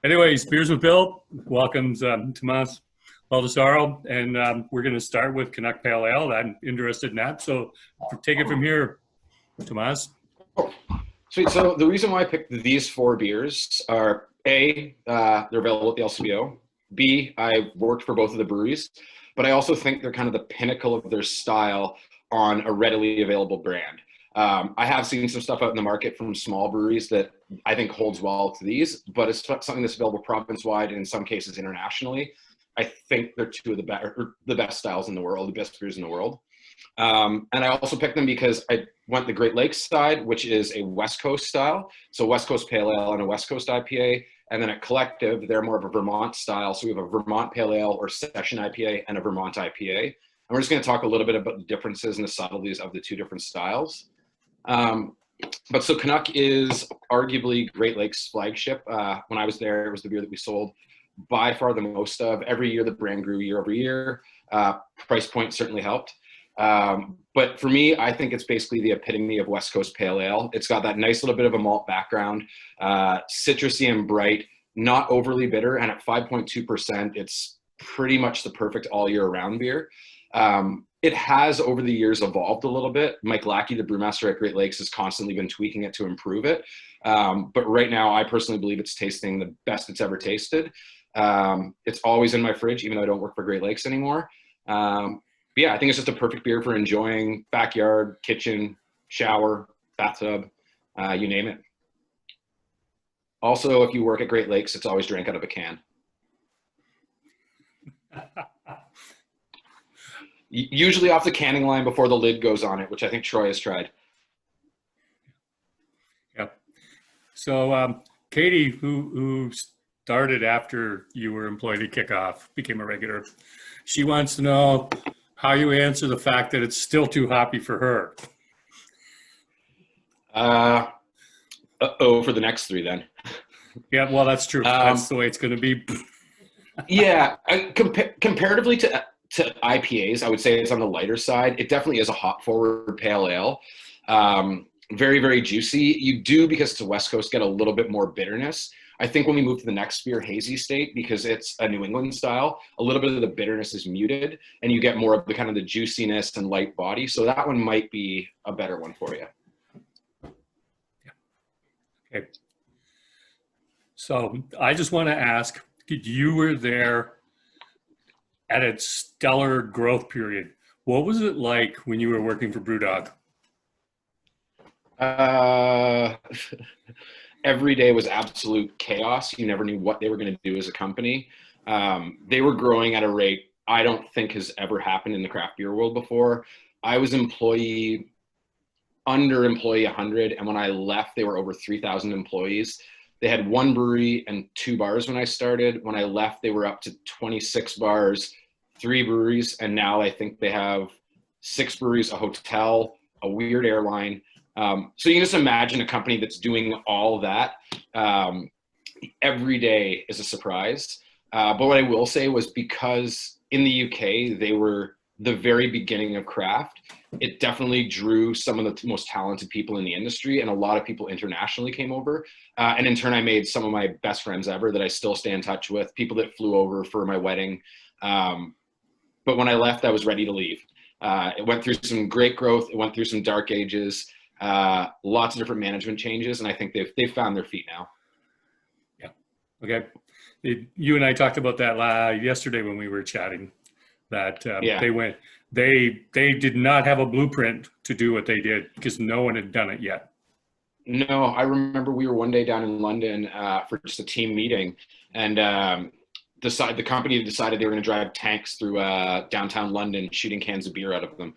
Anyways, Beers with Bill welcomes Tomas Baldasaro, and we're going to start with Canuck Pale Ale. I'm interested in that, so take it from here, Tomas. Oh, sweet. So the reason why I picked these four beers are A, they're available at the LCBO. B, I've worked for both of the breweries, but I also think they're kind of the pinnacle of their style on a readily available brand. I have seen some stuff out in the market from small breweries that I think holds well to these, but it's something that's available province-wide and in some cases internationally. I think they're two of the best styles in the world, the best beers in the world. And I also picked them because I went the Great Lakes side, which is a West Coast style. So West Coast Pale Ale and a West Coast IPA. And then at Collective, they're more of a Vermont style. So we have a Vermont Pale Ale or Session IPA and a Vermont IPA. And we're just going to talk a little bit about the differences and the subtleties of the two different styles. But so Canuck is arguably Great Lakes' flagship. When I was there, it was the beer that we sold by far the most of. Every year, the brand grew year over year. Price point certainly helped. But for me, I think it's basically the epitome of West Coast Pale Ale. It's got that nice little bit of a malt background, citrusy and bright, not overly bitter. And at 5.2%, it's pretty much the perfect all year round beer. It has over the years evolved a little bit. Mike Lackey, the brewmaster at Great Lakes, has constantly been tweaking it to improve it. But right now, I personally believe it's tasting the best it's ever tasted. It's always in my fridge, even though I don't work for Great Lakes anymore. But yeah, I think it's just a perfect beer for enjoying backyard, kitchen, shower, bathtub, you name it. Also, if you work at Great Lakes, it's always drank out of a can. Usually off the canning line before the lid goes on it, which I think Troy has tried. Yeah. So Katie, who started after you were employed at Kickoff, became a regular, she wants to know how you answer the fact that it's still too hoppy for her. For the next three then. Yeah, well, that's true. That's the way it's going to be. Yeah, comparatively to IPAs, I would say it's on the lighter side. It definitely is a hop forward pale ale. Very, very juicy. You do, because it's a West Coast, get a little bit more bitterness. I think when we move to the next beer, Hazy State, because it's a New England style, a little bit of the bitterness is muted and you get more of the kind of the juiciness and light body. So that one might be a better one for you. Yeah. Okay. So I just want to ask, you were there at its stellar growth period. What was it like when you were working for BrewDog? Every day was absolute chaos. You never knew what they were going to do as a company. They were growing at a rate I don't think has ever happened in the craft beer world before. I was under employee 100, and when I left, they were over 3,000 employees. They had one brewery and 2 bars when I started. When I left, they were up to 26 bars, 3 breweries, and now I think they have 6 breweries, a hotel, a weird airline. So you can just imagine a company that's doing all that. Every day is a surprise. But what I will say was, because in the UK, they were the very beginning of craft, it definitely drew some of the most talented people in the industry, and a lot of people internationally came over. And in turn, I made some of my best friends ever that I still stay in touch with, people that flew over for my wedding. But when I left, I was ready to leave. It went through some great growth. It went through some dark ages, lots of different management changes, and I think they've found their feet now. Yeah. Okay. You and I talked about that yesterday when we were chatting, that they did not have a blueprint to do what they did because no one had done it yet. No, I remember we were one day down in London for just a team meeting, and the company decided they were going to drive tanks through downtown London, shooting cans of beer out of them,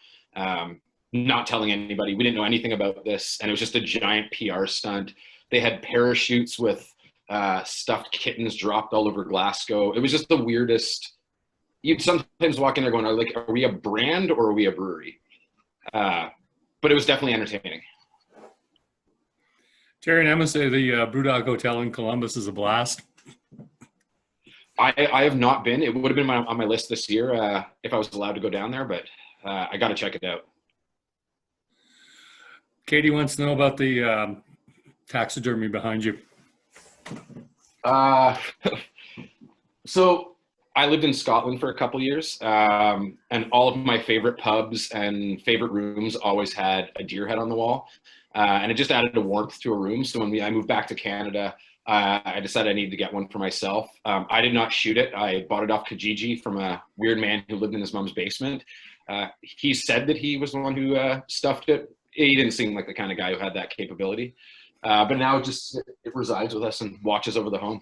not telling anybody. We didn't know anything about this, and it was just a giant PR stunt. They had parachutes with stuffed kittens dropped all over Glasgow. It was just the weirdest. You'd sometimes walk in there going, like, are we a brand or are we a brewery? But it was definitely entertaining. Terry and Emma say the BrewDog Hotel in Columbus is a blast. I have not been. It would have been on my list this year if I was allowed to go down there, but I got to check it out. Katie wants to know about the taxidermy behind you. Uh, so I lived in Scotland for a couple years, and all of my favorite pubs and favorite rooms always had a deer head on the wall, and it just added a warmth to a room. So when I moved back to Canada, I decided I needed to get one for myself. I did not shoot it. I bought it off Kijiji from a weird man who lived in his mom's basement. He said that he was the one who stuffed it. He didn't seem like the kind of guy who had that capability. But now it resides with us and watches over the home.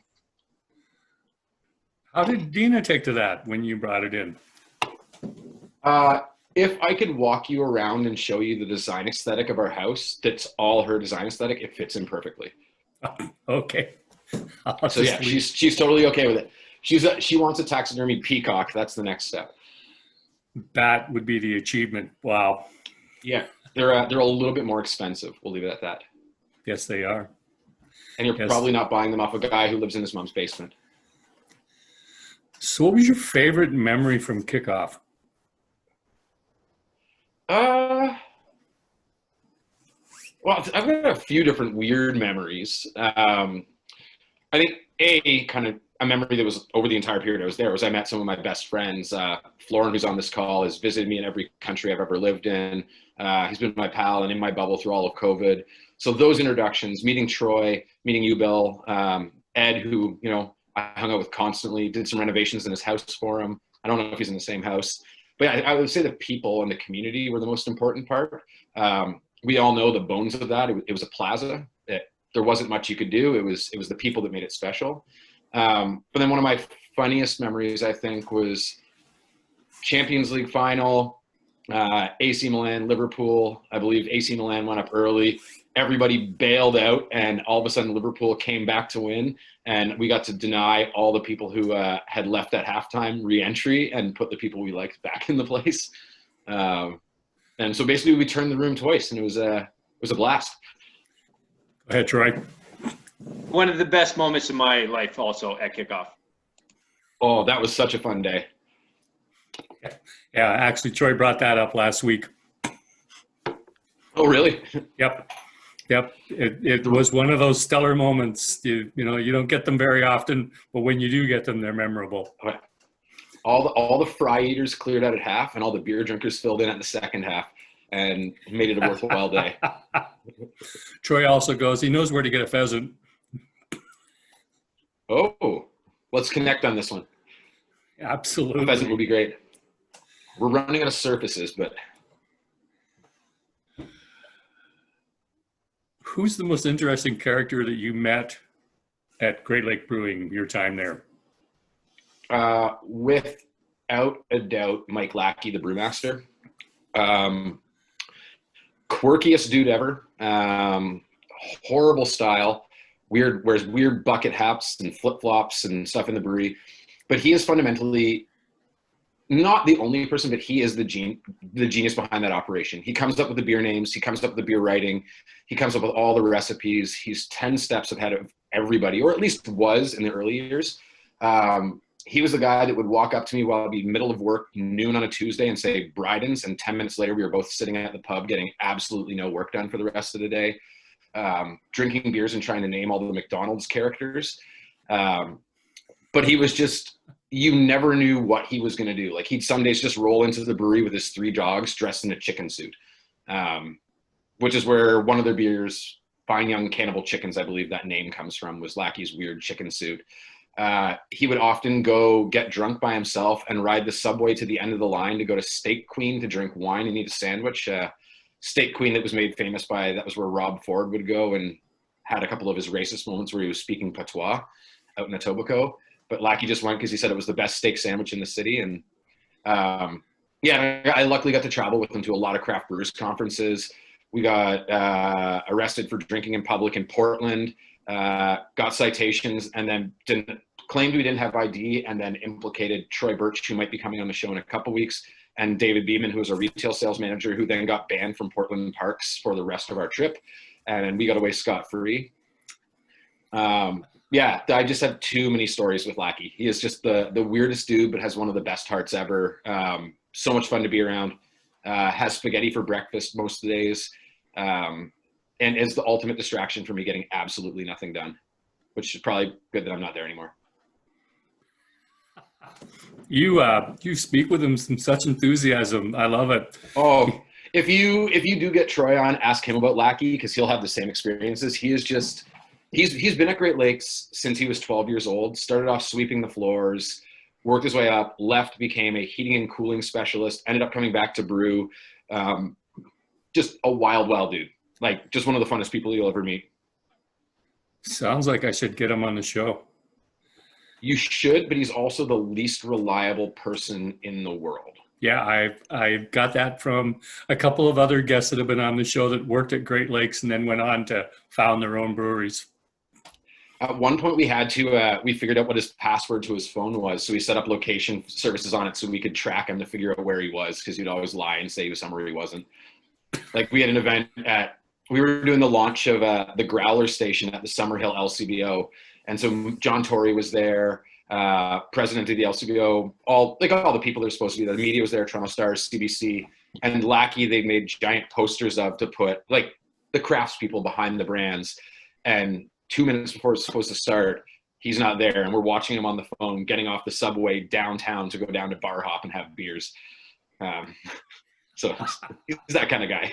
How did Dina take to that when you brought it in? If I could walk you around and show you the design aesthetic of our house, that's all her design aesthetic. It fits in perfectly. Okay. So yeah, she's totally okay with it. She wants a taxidermy peacock. That's the next step. That would be the achievement. Wow. Yeah, they're a little bit more expensive. We'll leave it at that. Yes, they are. And you're probably not buying them off a guy who lives in his mom's basement. So what was your favorite memory from kickoff? Well, I've got a few different weird memories. I think a memory that was over the entire period I was there was I met some of my best friends. Florin, who's on this call, has visited me in every country I've ever lived in. He's been my pal and in my bubble through all of COVID. So those introductions, meeting Troy, meeting you, Bill, Ed, who, I hung out with constantly, did some renovations in his house for him. I don't know if he's in the same house. But I would say the people and the community were the most important part. We all know the bones of that. It was a plaza. There wasn't much you could do. It was the people that made it special. But then one of my funniest memories, I think, was Champions League final, AC Milan, Liverpool. I believe AC Milan went up early. Everybody bailed out, and all of a sudden Liverpool came back to win. And we got to deny all the people who had left at halftime re-entry and put the people we liked back in the place. And so basically we turned the room twice, and it was a blast. Go ahead, Troy. One of the best moments of my life also at kickoff. Oh, that was such a fun day. Yeah, actually, Troy brought that up last week. Oh, really? Yep. It was one of those stellar moments. You don't get them very often, but when you do get them, they're memorable. Okay. All the fry eaters cleared out at half, and all the beer drinkers filled in at the second half, and made it a worthwhile day. Troy also goes, he knows where to get a pheasant. Oh, let's connect on this one. Absolutely. A pheasant will be great. We're running out of surfaces, but who's the most interesting character that you met at Great Lake Brewing, your time there? Without a doubt, Mike Lackey, the brewmaster. Quirkiest dude ever. Horrible style. Wears weird bucket hats and flip-flops and stuff in the brewery. But he is fundamentally not the only person, but he is the genius behind that operation. He comes up with the beer names. He comes up with the beer writing. He comes up with all the recipes. He's 10 steps ahead of everybody, or at least was in the early years. He was the guy that would walk up to me while I'd be middle of work, noon on a Tuesday, and say Bryden's, and 10 minutes later we were both sitting at the pub getting absolutely no work done for the rest of the day, drinking beers and trying to name all the McDonald's characters. But he was just, you never knew what he was going to do. Like, he'd some days just roll into the brewery with his 3 dogs dressed in a chicken suit, which is where one of their beers, Fine Young Cannibal Chickens, I believe that name comes from, was Lackey's weird chicken suit. He would often go get drunk by himself and ride the subway to the end of the line to go to Steak Queen to drink wine and eat a sandwich. Steak Queen that was made famous by, that was where Rob Ford would go and had a couple of his racist moments where he was speaking patois out in Etobicoke. But Lackey just went because he said it was the best steak sandwich in the city. And I luckily got to travel with him to a lot of craft brewers conferences. We got arrested for drinking in public in Portland, got citations, and then claimed we didn't have ID, and then implicated Troy Birch, who might be coming on the show in a couple weeks, and David Beeman, who was a retail sales manager, who then got banned from Portland parks for the rest of our trip. And we got away scot-free. I just have too many stories with Lackey. He is just the weirdest dude, but has one of the best hearts ever. So much fun to be around. Has spaghetti for breakfast most of the days. And is the ultimate distraction for me getting absolutely nothing done. which is probably good that I'm not there anymore. You speak with him in such enthusiasm. I love it. Oh, if you do get Troy on, ask him about Lackey because he'll have the same experiences. He is just he's been at Great Lakes since he was 12 years old. Started off sweeping the floors, worked his way up, left, became a heating and cooling specialist, ended up coming back to brew. Just a wild dude. Like just one of the funnest people you'll ever meet. Sounds like I should get him on the show. You should, but he's also the least reliable person in the world. Yeah, I got that from a couple of other guests that have been on the show that worked at Great Lakes and then went on to found their own breweries. At one point, we figured out what his password to his phone was, so we set up location services on it so we could track him to figure out where he was because he'd always lie and say he was somewhere he wasn't. Like we had an event we were doing the launch of the Growler station at the Summerhill LCBO. And so John Tory was there, president of the LCBO, all the people that are supposed to be there. The media was there, Toronto Stars, CBC, and Lackey, they made giant posters of to put like the craftspeople behind the brands. And 2 minutes before it's supposed to start, he's not there. And we're watching him on the phone, getting off the subway downtown to go down to Bar Hop and have beers. So he's that kind of guy.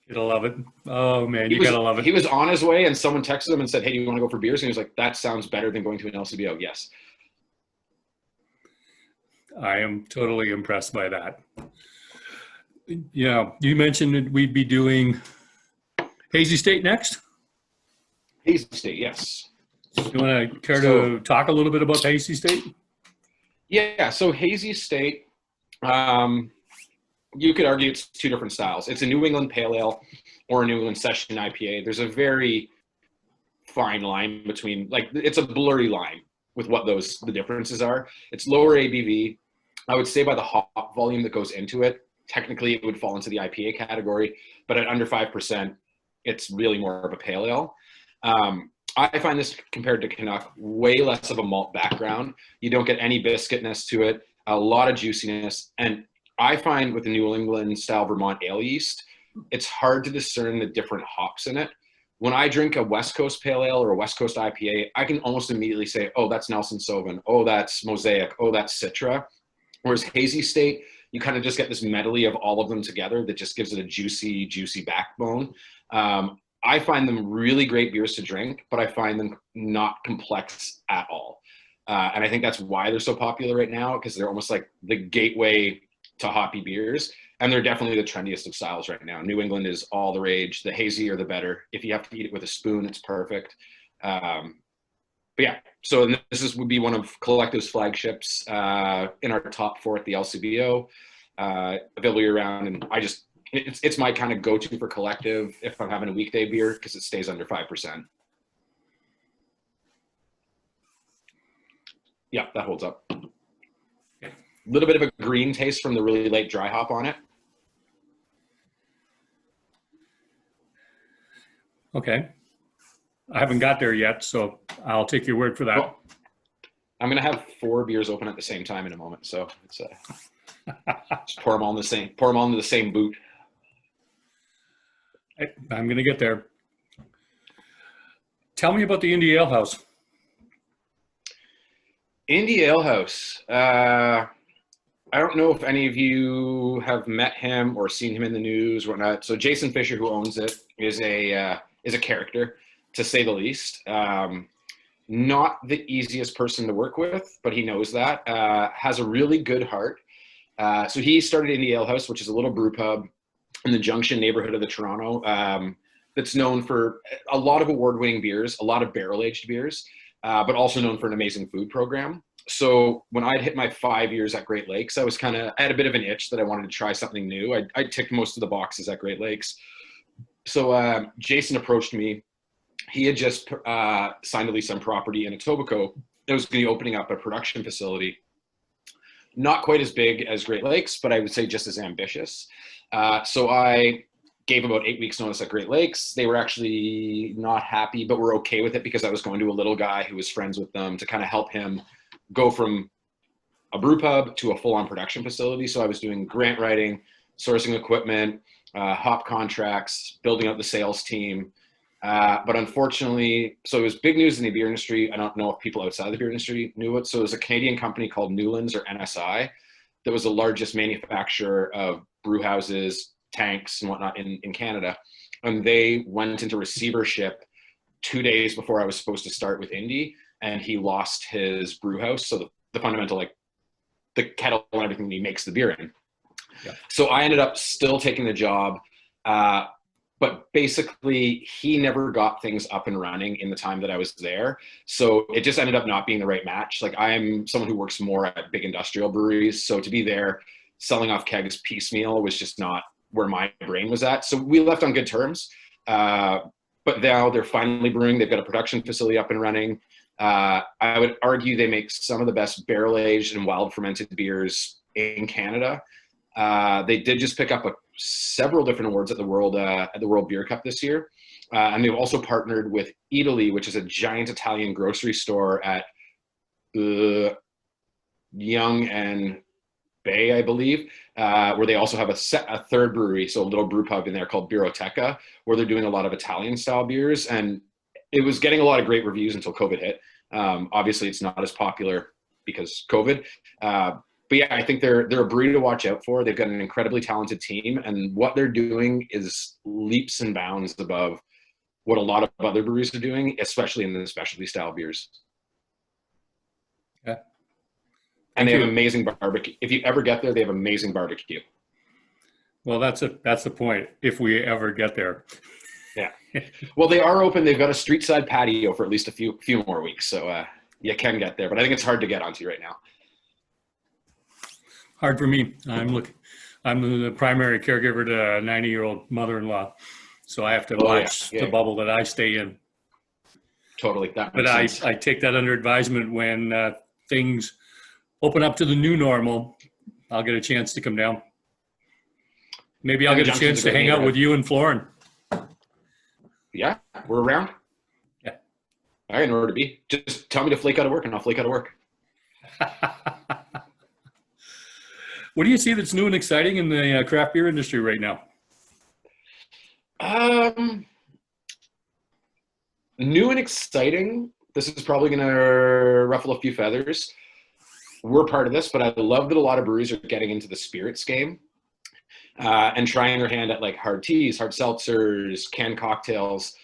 You gotta love it. Oh man, you gotta love it. He was on his way and someone texted him and said, "Hey, do you want to go for beers?" And he was like, "That sounds better than going to an LCBO." Yes. I am totally impressed by that. Yeah, you mentioned that we'd be doing Hazy State next. Hazy State, yes. You want to care to talk a little bit about Hazy State? Yeah, so Hazy State, you could argue it's two different styles. It's a New England Pale Ale or a New England Session IPA. There's a very fine line between, like, it's a blurry line with what the differences are. It's lower ABV. I would say by the hop volume that goes into it, technically it would fall into the IPA category, but at under 5%, it's really more of a pale ale. I find this compared to Canuck way less of a malt background. You don't get any biscuitness to it, a lot of juiciness. And I find with the New England style Vermont ale yeast, it's hard to discern the different hops in it. When I drink a West Coast Pale Ale or a West Coast IPA, I can almost immediately say, oh, that's Nelson Sauvin. Oh, that's Mosaic. Oh, that's Citra. Whereas Hazy State, you kind of just get this medley of all of them together that just gives it a juicy, juicy backbone. I find them really great beers to drink, but I find them not complex at all. And I think that's why they're so popular right now, because they're almost like the gateway to hoppy beers. And they're definitely the trendiest of styles right now. New England is all the rage. The hazier, the better. If you have to eat it with a spoon, it's perfect. But yeah, so would be one of Collective's flagships in our top 4 at the LCBO, available year round. And it's my kind of go-to for Collective if I'm having a weekday beer because it stays under 5%. Yeah, that holds up. A little bit of a green taste from the really late dry hop on it. Okay. I haven't got there yet, so I'll take your word for that. Well, I'm going to have 4 beers open at the same time in a moment. So it's just pour them all into the same boot. I'm going to get there. Tell me about the Indie Ale House. Indie Ale House. I don't know if any of you have met him or seen him in the news or whatnot. So Jason Fisher, who owns it, is a character, to say the least. Not the easiest person to work with, but he knows that. Has a really good heart. So he started Indie Ale House, which is a little brew pub in the Junction neighborhood of the Toronto, that's known for a lot of award-winning beers, a lot of barrel-aged beers, but also known for an amazing food program. So when I'd hit my 5 years at Great Lakes, I had a bit of an itch that I wanted to try something new. I ticked most of the boxes at Great Lakes. So Jason approached me. He had just signed a lease on property in Etobicoke that was going to be opening up a production facility. Not quite as big as Great Lakes, but I would say just as ambitious. So I gave about 8 weeks notice at Great Lakes. They were actually not happy, but were okay with it because I was going to a little guy who was friends with them to kind of help him go from a brew pub to a full-on production facility. So I was doing grant writing, sourcing equipment, hop contracts, building up the sales team. But unfortunately, so it was big news in the beer industry. I don't know if people outside the beer industry knew it. So it was a Canadian company called Newlands, or NSI, that was the largest manufacturer of brew houses, tanks, and whatnot in Canada. And they went into receivership 2 days before I was supposed to start with Indy, and he lost his brew house. So the fundamental, like the kettle and everything that he makes the beer in. Yeah. So I ended up still taking the job. But basically, he never got things up and running in the time that I was there. So it just ended up not being the right match. Like, I'm someone who works more at big industrial breweries. So to be there selling off kegs piecemeal was just not where my brain was at. So we left on good terms. But now they're finally brewing. They've got a production facility up and running. I would argue they make some of the best barrel-aged and wild fermented beers in Canada. They did just pick up several different awards at the World Beer Cup this year, and they've also partnered with Italy, which is a giant Italian grocery store at Young and Bay, I believe, where they also have a third brewery, so a little brew pub in there called Biroteca, where they're doing a lot of Italian style beers, and it was getting a lot of great reviews until COVID hit. Obviously, it's not as popular because COVID. But yeah, I think they're a brewery to watch out for. They've got an incredibly talented team, and what they're doing is leaps and bounds above what a lot of other breweries are doing, especially in the specialty style beers. Yeah. And they have you. amazing barbecue. If you ever get there, they have amazing barbecue. Well, that's the point. If we ever get there. Yeah. Well, they are open. They've got a street side patio for at least a few more weeks, so you can get there. But I think it's hard to get onto right now. Hard for me. I'm the primary caregiver to a 90-year-old mother-in-law, so I have to watch the bubble that I stay in. Totally. That But makes sense. I take that under advisement when things open up to the new normal. I'll get a chance to come down. Maybe I'll get a chance to hang out with you and Florin. Yeah, we're around. Yeah. I know where to be. Just tell me to flake out of work, and I'll flake out of work. What do you see that's new and exciting in the craft beer industry right now? New and exciting. This is probably going to ruffle a few feathers. We're part of this, but I love that a lot of breweries are getting into the spirits game and trying their hand at like hard teas, hard seltzers, canned cocktails.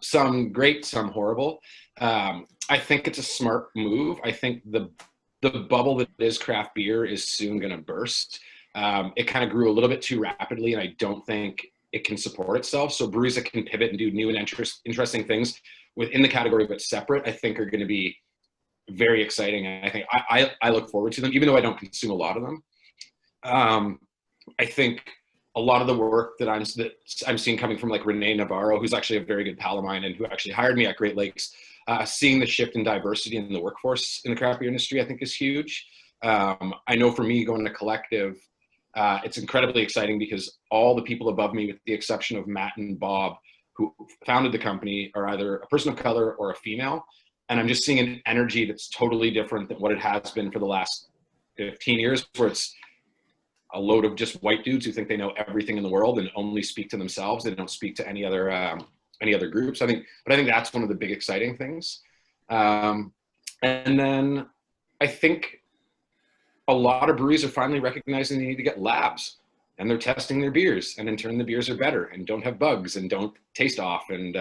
Some great, some horrible. I think it's a smart move. I think the bubble that is craft beer is soon going to burst. It kind of grew a little bit too rapidly, and I don't think it can support itself. So breweries that can pivot and do new and interesting things within the category but separate, I think are going to be very exciting. And I think I look forward to them, even though I don't consume a lot of them. I think a lot of the work that I'm seeing coming from like Renee Navarro, who's actually a very good pal of mine and who actually hired me at Great Lakes, seeing the shift in diversity in the workforce in the craft beer industry, I think is huge. I know for me going to Collective, it's incredibly exciting because all the people above me, with the exception of Matt and Bob, who founded the company, are either a person of color or a female. And I'm just seeing an energy that's totally different than what it has been for the last 15 years, where it's a load of just white dudes who think they know everything in the world and only speak to themselves. They don't speak to any other groups. I think that's one of the big exciting things. And then I think a lot of breweries are finally recognizing they need to get labs, and they're testing their beers, and in turn the beers are better and don't have bugs and don't taste off. And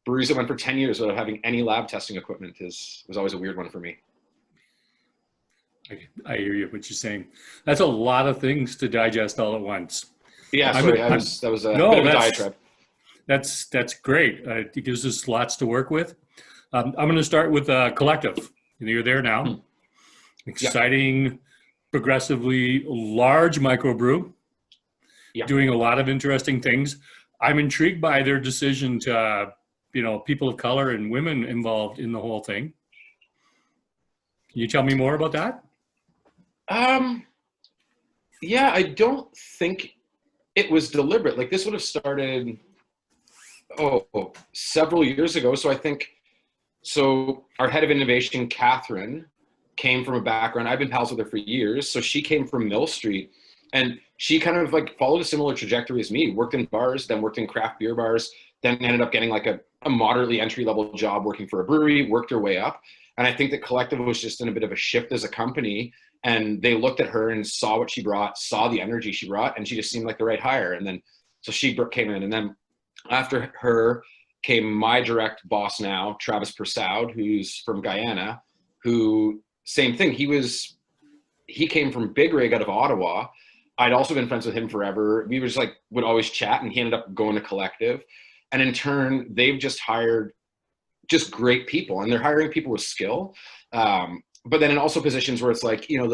breweries that went for 10 years without having any lab testing equipment was always a weird one for me. I hear you, what you're saying. That's a lot of things to digest all at once. Yeah, sorry, that was a bit of a diatribe. That's great. It gives us lots to work with. I'm going to start with Collective. You're there now. Exciting, progressively large microbrew. Yeah. Doing a lot of interesting things. I'm intrigued by their decision to, people of color and women involved in the whole thing. Can you tell me more about that? Yeah, I don't think it was deliberate. Like, this would have started several years ago. So I think, our head of innovation, Catherine, came from a background, I've been pals with her for years. So she came from Mill Street, and she kind of like followed a similar trajectory as me, worked in bars, then worked in craft beer bars, then ended up getting like a moderately entry level job working for a brewery, worked her way up. And I think that Collective was just in a bit of a shift as a company, and they looked at her and saw what she brought, saw the energy she brought, and she just seemed like the right hire. And then, so she came in, and then after her came my direct boss now, Travis Persaud, who's from Guyana, who same thing. He came from Big Rig out of Ottawa. I'd also been friends with him forever. We was like, would always chat, and he ended up going to Collective. And in turn, they've just hired just great people, and they're hiring people with skill. But then in also positions where it's like, you know,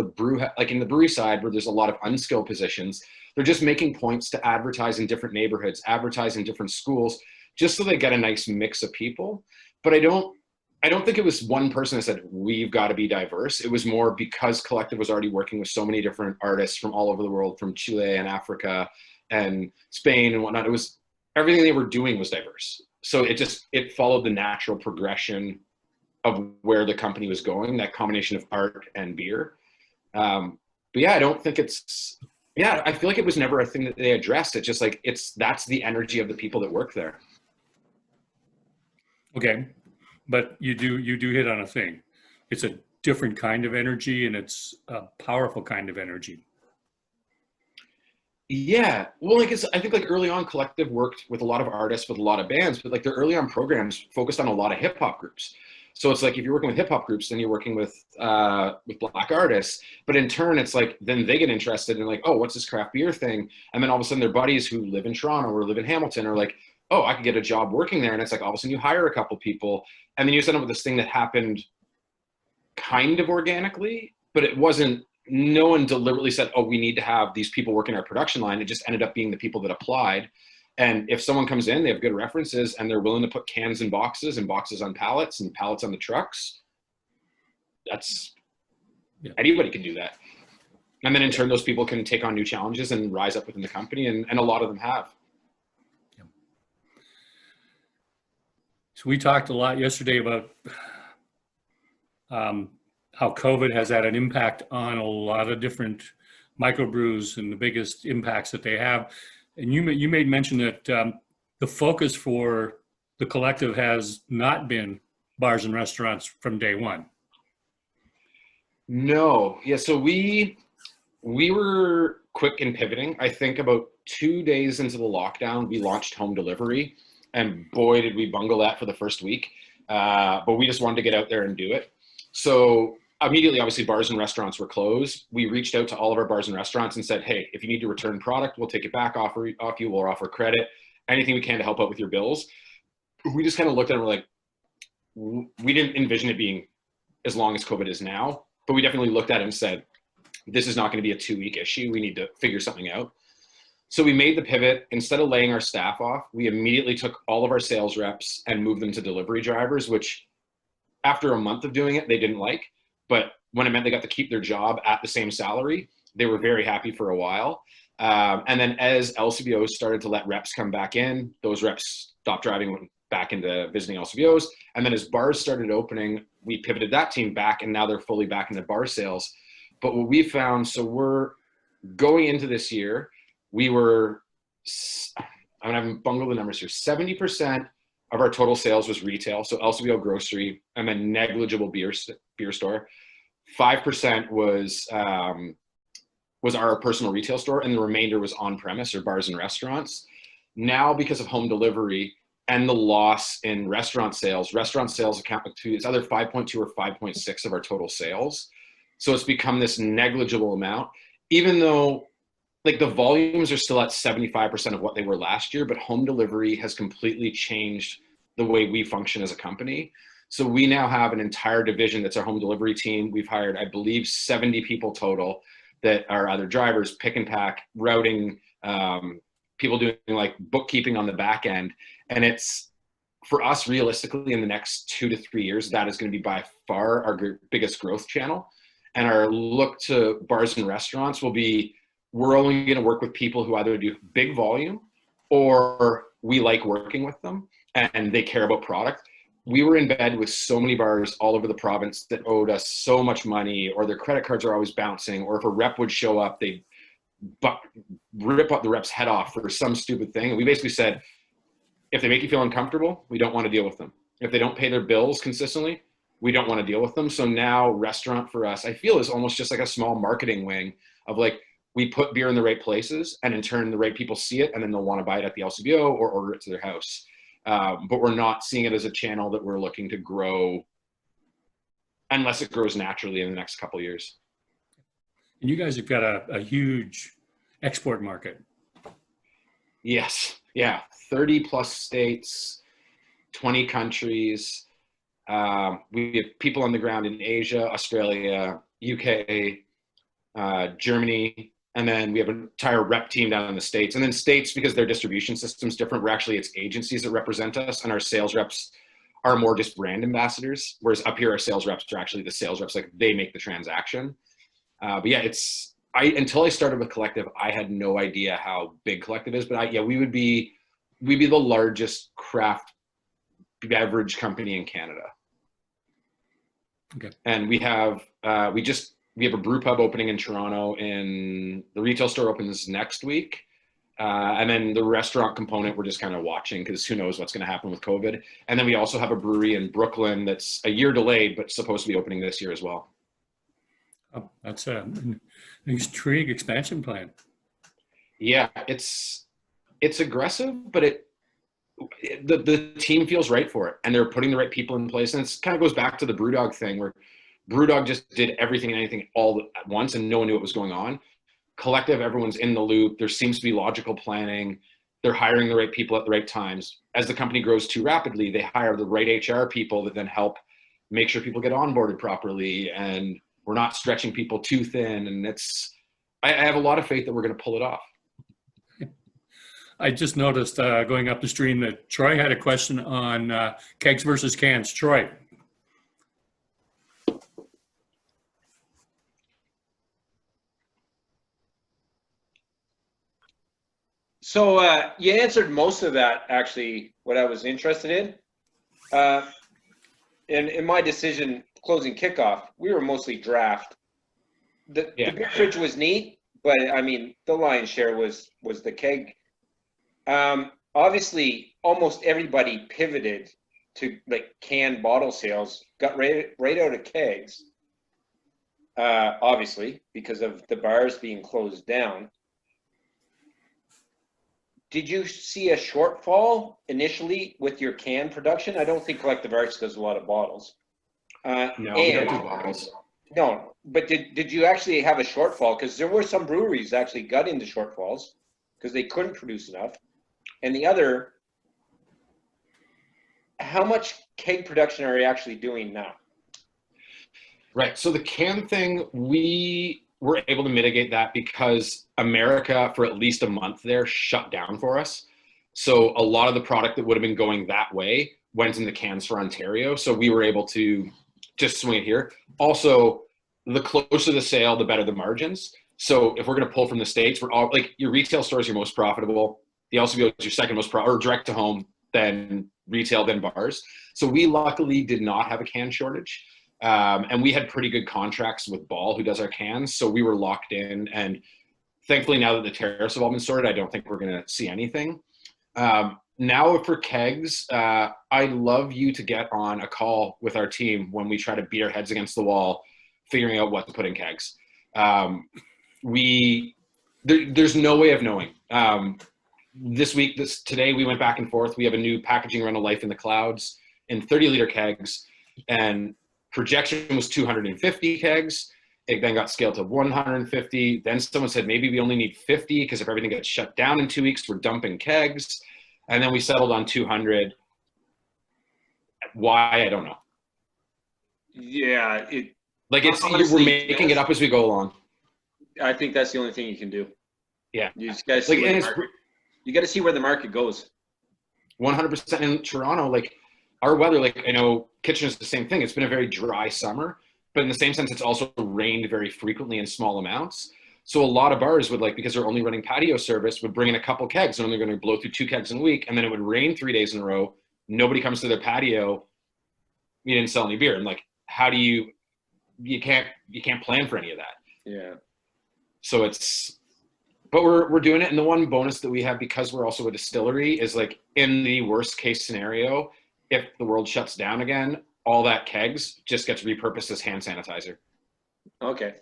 like in the brewery side where there's a lot of unskilled positions, they're just making points to advertise in different neighborhoods, advertise in different schools, just so they get a nice mix of people. But I don't think it was one person that said, we've got to be diverse. It was more because Collective was already working with so many different artists from all over the world, from Chile and Africa and Spain and whatnot. It was, everything they were doing was diverse. So it followed the natural progression of where the company was going, that combination of art and beer. But yeah, I don't think I feel like it was never a thing that they addressed. It's just like, that's the energy of the people that work there. Okay. But you do hit on a thing. It's a different kind of energy, and it's a powerful kind of energy. Yeah, well, I think like early on, Collective worked with a lot of artists, with a lot of bands, but like their early on programs focused on a lot of hip hop groups. So it's like if you're working with hip hop groups, then you're working with Black artists. But in turn, it's like then they get interested in like, oh, what's this craft beer thing? And then all of a sudden, their buddies who live in Toronto or live in Hamilton are like, oh, I could get a job working there. And it's like all of a sudden you hire a couple people, and then you end up with this thing that happened kind of organically, but it wasn't. No one deliberately said, oh, we need to have these people working our production line. It just ended up being the people that applied. And if someone comes in, they have good references, and they're willing to put cans in boxes and boxes on pallets and pallets on the trucks, anybody can do that. And then in turn, those people can take on new challenges and rise up within the company. And a lot of them have. Yeah. So we talked a lot yesterday about how COVID has had an impact on a lot of different microbrews and the biggest impacts that they have. And you made mention that the focus for the Collective has not been bars and restaurants from day one. No, yeah. So we were quick in pivoting. I think about 2 days into the lockdown, we launched home delivery, and boy, did we bungle that for the first week. But we just wanted to get out there and do it. So immediately, obviously, bars and restaurants were closed. We reached out to all of our bars and restaurants and said, hey, if you need to return product, we'll take it back off you. We'll offer credit, anything we can to help out with your bills. We just kind of looked at it and we're like, we didn't envision it being as long as COVID is now, but we definitely looked at it and said, this is not going to be a 2-week issue. We need to figure something out. So we made the pivot. Instead of laying our staff off, we immediately took all of our sales reps and moved them to delivery drivers, which after a month of doing it, they didn't like. But when it meant they got to keep their job at the same salary, they were very happy for a while. And then as LCBOs started to let reps come back in, those reps stopped driving, went back into visiting LCBOs. And then as bars started opening, we pivoted that team back, and now they're fully back into bar sales. But what we found, so we're going into this year, we were, I'm going to bungle the numbers here, 70% of our total sales was retail, so LCBO grocery, and then negligible beer store. 5% was our personal retail store, and the remainder was on-premise or bars and restaurants. Now, because of home delivery and the loss in restaurant sales account to, it's either 5.2 or 5.6 of our total sales. So it's become this negligible amount, even though like the volumes are still at 75% of what they were last year, but home delivery has completely changed the way we function as a company. So we now have an entire division that's our home delivery team. We've hired, I believe, 70 people total that are either drivers, pick and pack, routing, people doing like bookkeeping on the back end. And it's, for us, realistically, in the next 2 to 3 years, that is going to be by far our biggest growth channel. And our look to bars and restaurants will be, we're only going to work with people who either do big volume or we like working with them and they care about product. We were in bed with so many bars all over the province that owed us so much money, or their credit cards are always bouncing, or if a rep would show up, but rip up the rep's head off for some stupid thing. And we basically said, if they make you feel uncomfortable, we don't want to deal with them. If they don't pay their bills consistently, we don't want to deal with them. So now restaurant for us, I feel, is almost just like a small marketing wing of like, we put beer in the right places, and in turn, the right people see it, and then they'll want to buy it at the LCBO or order it to their house. But we're not seeing it as a channel that we're looking to grow unless it grows naturally in the next couple of years. And you guys have got a huge export market. Yes. Yeah. 30 plus states, 20 countries. We have people on the ground in Asia, Australia, UK, Germany, and then we have an entire rep team down in the States. And then states, because their distribution system's different, it's agencies that represent us, and our sales reps are more just brand ambassadors, whereas up here our sales reps are actually the sales reps, like they make the transaction. But yeah, until I started with Collective, I had no idea how big Collective is, but we'd be the largest craft beverage company in Canada. Okay. And we have a brew pub opening in Toronto, and the retail store opens next week. And then the restaurant component, we're just kind of watching because who knows what's going to happen with COVID. And then we also have a brewery in Brooklyn that's a year delayed, but supposed to be opening this year as well. Oh, that's an intriguing expansion plan. Yeah, it's aggressive, but the team feels right for it, and they're putting the right people in place. And it kind of goes back to the Brewdog thing, where Brewdog just did everything and anything all at once, and no one knew what was going on. Collective, everyone's in the loop. There seems to be logical planning. They're hiring the right people at the right times. As the company grows too rapidly, they hire the right HR people that then help make sure people get onboarded properly, and we're not stretching people too thin. And I have a lot of faith that we're going to pull it off. I just noticed going up the stream that Troy had a question on kegs versus cans. Troy. So you answered most of that, actually, what I was interested in. In my decision closing kickoff, we were mostly draft. The beer fridge was neat, but I mean, the lion's share was the keg. Obviously, almost everybody pivoted to like canned bottle sales, got right out of kegs, obviously, because of the bars being closed down. Did you see a shortfall initially with your can production? I don't think Collective Arts does a lot of bottles. No, we don't do bottles. No, but did you actually have a shortfall? Because there were some breweries actually got into shortfalls because they couldn't produce enough. And the other, how much keg production are you actually doing now? Right. So the can thing, we were able to mitigate that because America, for at least a month there, shut down for us. So a lot of the product that would have been going that way went in the cans for Ontario. So we were able to just swing it here. Also, the closer the sale, the better the margins. So if we're going to pull from the States, we're all like, your retail store is your most profitable. The LCBO is your second most or direct to home, then retail, then bars. So we luckily did not have a can shortage. And we had pretty good contracts with Ball, who does our cans. So we were locked in. And thankfully, now that the tariffs have all been sorted, I don't think we're going to see anything. Now for kegs, I'd love you to get on a call with our team when we try to beat our heads against the wall, figuring out what to put in kegs. There's no way of knowing. Today we went back and forth. We have a new packaging run of Life in the Clouds in 30-liter kegs, and projection was 250 kegs. It then got scaled to 150. Then someone said, maybe we only need 50 because if everything gets shut down in 2 weeks, we're dumping kegs. And then we settled on 200. Why? I don't know. Yeah. We're making it up as we go along. I think that's the only thing you can do. Yeah. You just gotta see you got to see where the market goes. 100% in Toronto, our weather, I know Kitchener's the same thing. It's been a very dry summer, but in the same sense, it's also rained very frequently in small amounts. So a lot of bars would because they're only running patio service, would bring in a couple kegs. They're only going to blow through 2 kegs in a week. And then it would rain 3 days in a row. Nobody comes to their patio. You didn't sell any beer. And how do you can't plan for any of that. Yeah. So but we're doing it. And the one bonus that we have, because we're also a distillery, is like in the worst case scenario, if the world shuts down again, all that kegs just gets repurposed as hand sanitizer. Okay.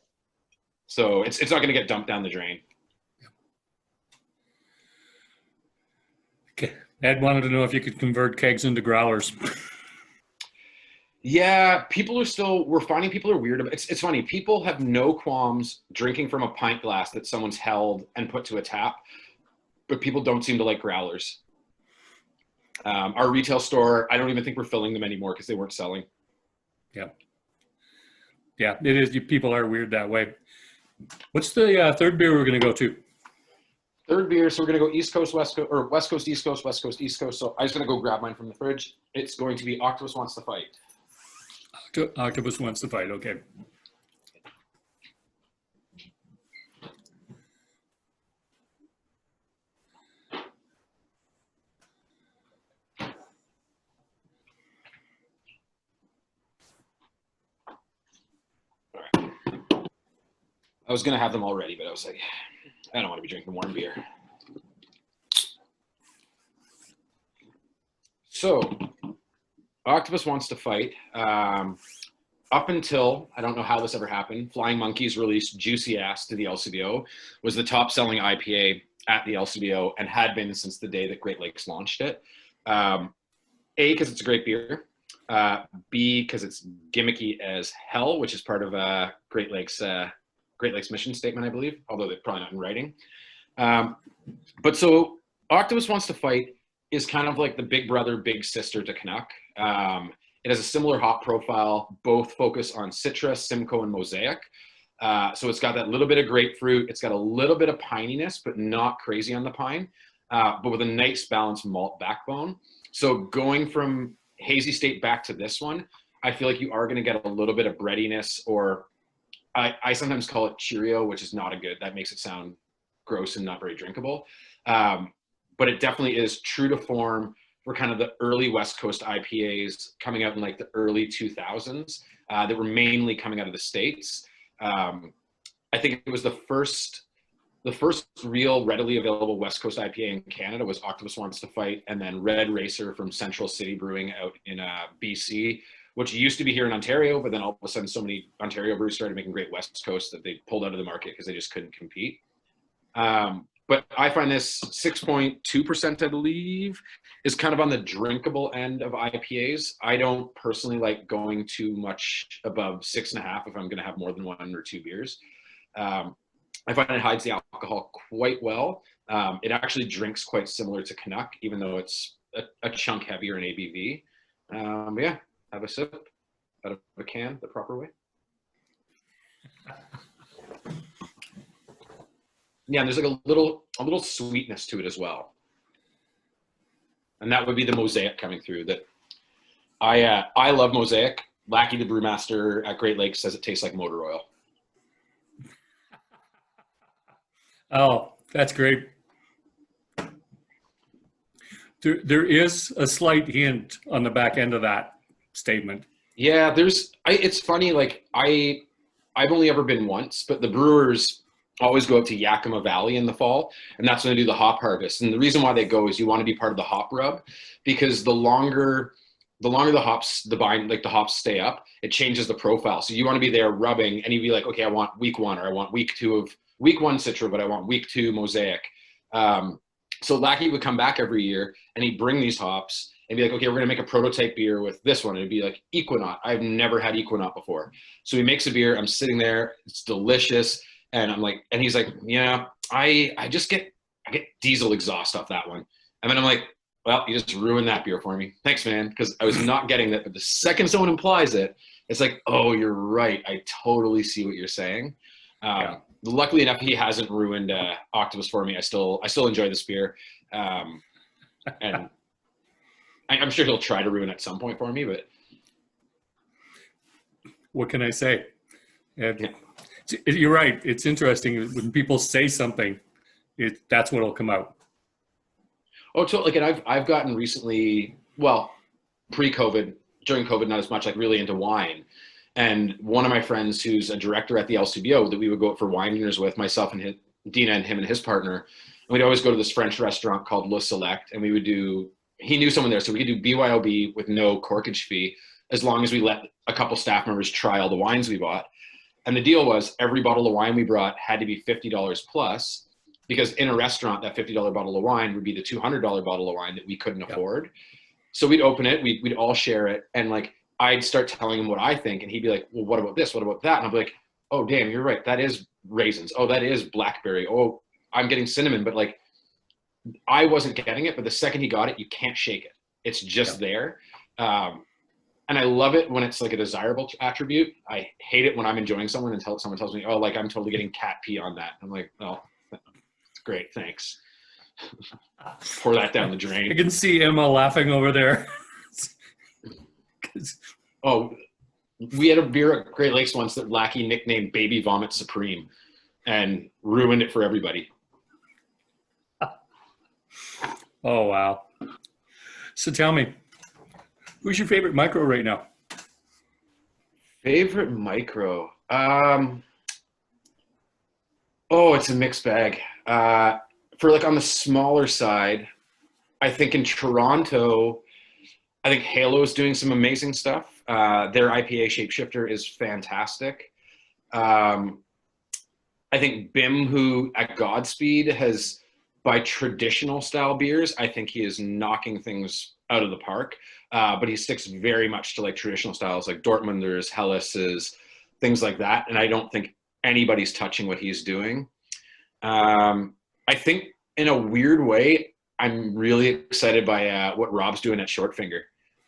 So it's not going to get dumped down the drain. Okay. Ed wanted to know if you could convert kegs into growlers. Yeah, we're finding people are weird about it. It's funny. People have no qualms drinking from a pint glass that someone's held and put to a tap, but people don't seem to like growlers. Our retail store, I don't even think we're filling them anymore because they weren't selling. Yeah. Yeah, it is. People are weird that way. What's the third beer we're going to go to? Third beer, so we're going to go East Coast, West Coast, or West Coast, East Coast, West Coast, East Coast. So I'm just going to go grab mine from the fridge. It's going to be Octopus Wants to Fight. Octopus Wants to Fight, okay. I was going to have them all ready, but I was like, I don't want to be drinking warm beer. So, Octopus Wants to Fight. Up until, I don't know how this ever happened, Flying Monkeys released Juicy Ass to the LCBO, was the top selling IPA at the LCBO and had been since the day that Great Lakes launched it. A, because it's a great beer. B, because it's gimmicky as hell, which is part of Great Lakes mission statement, I believe, although they're probably not in writing. But so Octopus Wants to Fight is kind of like the big brother, big sister to Canuck. It has a similar hop profile, both focus on Citra, Simcoe, and Mosaic. So it's got that little bit of grapefruit. It's got a little bit of pininess, but not crazy on the pine, but with a nice balanced malt backbone. So going from Hazy State back to this one, I feel like you are going to get a little bit of breadiness, or I sometimes call it Cheerio, which is not a good, that makes it sound gross and not very drinkable. But it definitely is true to form for kind of the early West Coast IPAs coming out in like the early 2000s that were mainly coming out of the States. I think it was the first real readily available West Coast IPA in Canada was Octopus Wants to Fight, and then Red Racer from Central City Brewing out in BC, which used to be here in Ontario, but then all of a sudden so many Ontario breweries started making great West Coast that they pulled out of the market because they just couldn't compete. But I find this 6.2%, I believe, is kind of on the drinkable end of IPAs. I don't personally like going too much above 6.5 if I'm going to have more than one or two beers. I find it hides the alcohol quite well. It actually drinks quite similar to Canuck, even though it's a chunk heavier in ABV. But yeah, have a sip out of a can the proper way. Yeah, and there's like a little sweetness to it as well. And that would be the Mosaic coming through. That I love Mosaic. Lackey the brewmaster at Great Lakes says it tastes like motor oil. Oh, that's great. There is a slight hint on the back end of that statement. Yeah, it's funny, like I've only ever been once, but the brewers always go up to Yakima Valley in the fall, and that's when they do the hop harvest. And the reason why they go is you want to be part of the hop rub, because the longer the hops, the hops stay up, it changes the profile. So you want to be there rubbing, and you'd be like, okay, I want week 1, or I want week 2 of week 1 Citra, but I want week 2 Mosaic. So Lackey would come back every year and he'd bring these hops and be like, okay, we're going to make a prototype beer with this one. And it'd be like Equinaut. I've never had Equinaut before. So he makes a beer. I'm sitting there. It's delicious. And I'm like, and he's like, yeah, I get diesel exhaust off that one. And then I'm like, well, you just ruined that beer for me. Thanks, man. Because I was not getting that. But the second someone implies it, it's like, oh, you're right. I totally see what you're saying. Yeah. Luckily enough, he hasn't ruined Octopus for me. I still enjoy this beer. And I'm sure he'll try to ruin it at some point for me, but what can I say? You're right. It's interesting when people say something, that's what'll come out. Oh, totally. Like, and I've gotten recently, well, pre-COVID, during COVID, not as much, like really into wine. And one of my friends who's a director at the LCBO that we would go out for wine dinners with, myself and Dina and him and his partner. And we'd always go to this French restaurant called Le Select, and we would do, he knew someone there, so we could do BYOB with no corkage fee, as long as we let a couple staff members try all the wines we bought. And the deal was every bottle of wine we brought had to be $50 plus, because in a restaurant, that $50 bottle of wine would be the $200 bottle of wine that we couldn't afford. So we'd open it, we'd all share it. And like, I'd start telling him what I think, and he'd be like, well, what about this? What about that? And I'd be like, oh, damn, you're right. That is raisins. Oh, that is blackberry. Oh, I'm getting cinnamon. But like, I wasn't getting it, but the second he got it, you can't shake it. It's just there. And I love it when it's like a desirable attribute. I hate it when I'm enjoying someone until someone tells me, oh, like I'm totally getting cat pee on that. I'm like, oh, great, thanks. Pour that down the drain. I can see Emma laughing over there. Oh, we had a beer at Great Lakes once that Lackey nicknamed Baby Vomit Supreme and ruined it for everybody. Oh, wow. So tell me, who's your favorite micro right now? Favorite micro? It's a mixed bag. For like on the smaller side, I think in Toronto, I think Halo's doing some amazing stuff. Their IPA shapeshifter is fantastic. I think Bim, who at Godspeed has, by traditional style beers, I think he is knocking things out of the park. But he sticks very much to like traditional styles like Dortmunders, Hellas's, things like that. And I don't think anybody's touching what he's doing. I think in a weird way, I'm really excited by what Rob's doing at Shortfinger.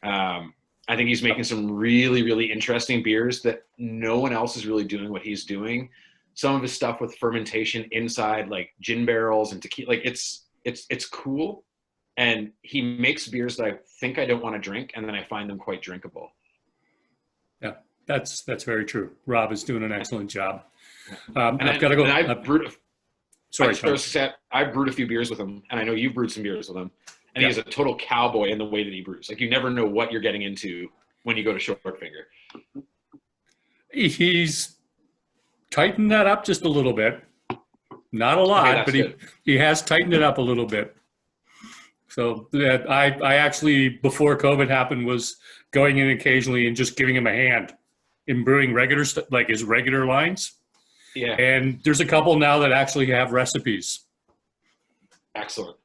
I think he's making some really, really interesting beers that no one else is really doing what he's doing. Some of his stuff with fermentation inside, like gin barrels and tequila, like it's cool. And he makes beers that I think I don't want to drink, and then I find them quite drinkable. Yeah, that's very true. Rob is doing an excellent job. And I've got to go. I've brewed a few beers with him, and I know you've brewed some beers with him. And he's a total cowboy in the way that he brews. Like, you never know what you're getting into when you go to Shortfinger. He's tightened that up just a little bit. Not a lot, but he has tightened it up a little bit. So I actually, before COVID happened, was going in occasionally and just giving him a hand in brewing regular stuff, like his regular lines. Yeah. And there's a couple now that actually have recipes. Excellent.